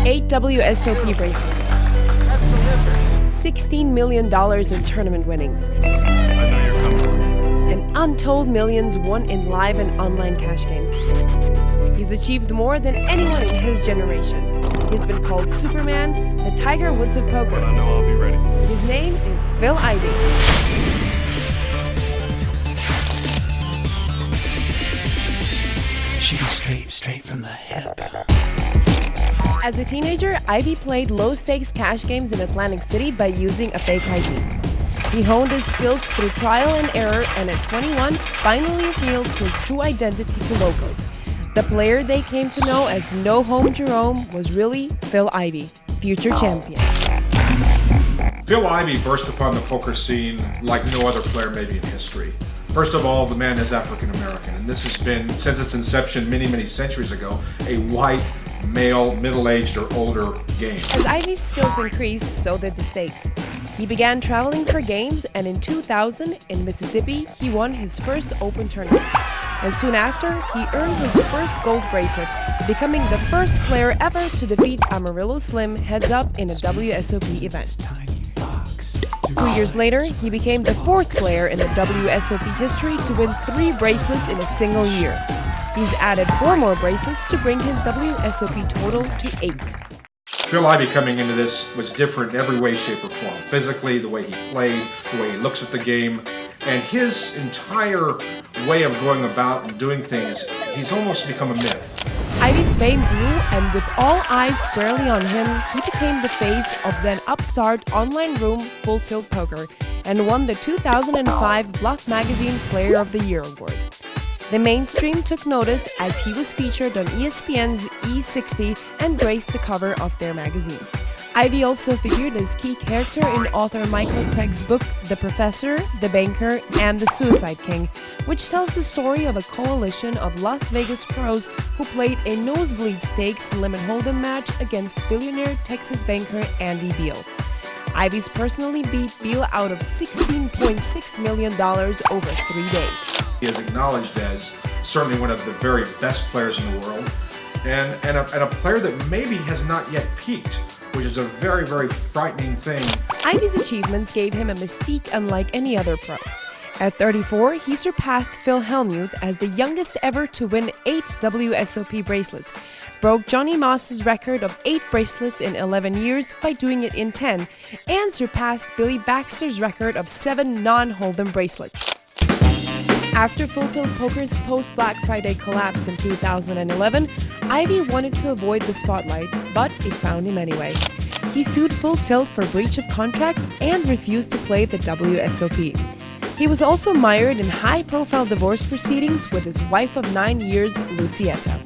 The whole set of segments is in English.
8 WSOP bracelets, $16 million in tournament winnings, I know you're coming for me. and untold millions won in live and online cash games. He's achieved more than anyone in his generation. He's been called Superman, the Tiger Woods of But poker. I know I'll be ready. His name is Phil Ivey. Shooting straight from the hip. As a teenager, Ivey played low-stakes cash games in Atlantic City by using a fake ID. He honed his skills through trial and error, and at 21, finally revealed his true identity to locals. The player they came to know as No Home Jerome was really Phil Ivey, future champion. Phil Ivey burst upon the poker scene like no other player maybe in history. First of all, the man is African American, and this has been, since its inception many centuries ago, a white, male, middle-aged or older game. As Ivey's skills increased, so did the stakes. He began traveling for games, and in 2000, in Mississippi, he won his first open tournament. And soon after, he earned his first gold bracelet, becoming the first player ever to defeat Amarillo Slim heads-up in a WSOP event. Tiny box. 2 years later, he became the fourth player in the WSOP history to win 3 bracelets in a single year. He's added 4 more bracelets to bring his WSOP total to 8. Phil Ivey coming into this was different in every way, shape, or form. Physically, the way he played, the way he looks at the game, and his entire way of going about and doing things, he's almost become a myth. Ivey's fame grew, and with all eyes squarely on him, he became the face of then upstart online room Full Tilt Poker and won the 2005 Bluff Magazine Player of the Year award. The mainstream took notice as he was featured on ESPN's E60 and graced the cover of their magazine. Ivey also figured as key character in author Michael Craig's book The Professor, The Banker, and The Suicide King, which tells the story of a coalition of Las Vegas pros who played a nosebleed stakes limit hold'em match against billionaire Texas banker Andy Beal. Ivey's personally beat Beal out of $16.6 million over 3 days. He is acknowledged as certainly one of the very best players in the world, and a player that maybe has not yet peaked, which is a very frightening thing. Ivey's achievements gave him a mystique unlike any other pro. At 34, he surpassed Phil Hellmuth as the youngest ever to win 8 WSOP bracelets, broke Johnny Moss's record of 8 bracelets in 11 years by doing it in 10, and surpassed Billy Baxter's record of 7 non-hold'em bracelets. After Full Tilt Poker's post-Black Friday collapse in 2011, Ivey wanted to avoid the spotlight, but it found him anyway. He sued Full Tilt for breach of contract and refused to play the WSOP. He was also mired in high-profile divorce proceedings with his wife of 9 years, Lucietta.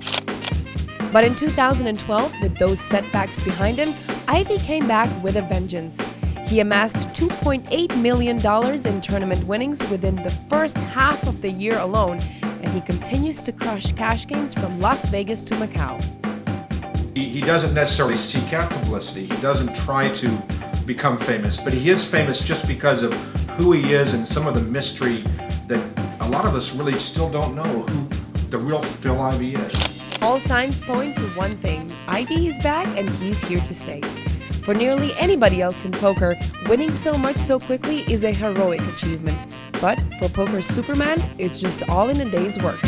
But in 2012, with those setbacks behind him, Ivey came back with a vengeance. He amassed $2.8 million in tournament winnings within the first half of the year alone, and he continues to crush cash games from Las Vegas to Macau. He doesn't necessarily seek out publicity. He doesn't try to become famous, but he is famous just because of who he is and some of the mystery that a lot of us really still don't know who the real Phil Ivey is. All signs point to one thing: Ivey is back and he's here to stay. For nearly anybody else in poker, winning so much so quickly is a heroic achievement. But for poker's Superman, it's just all in a day's work.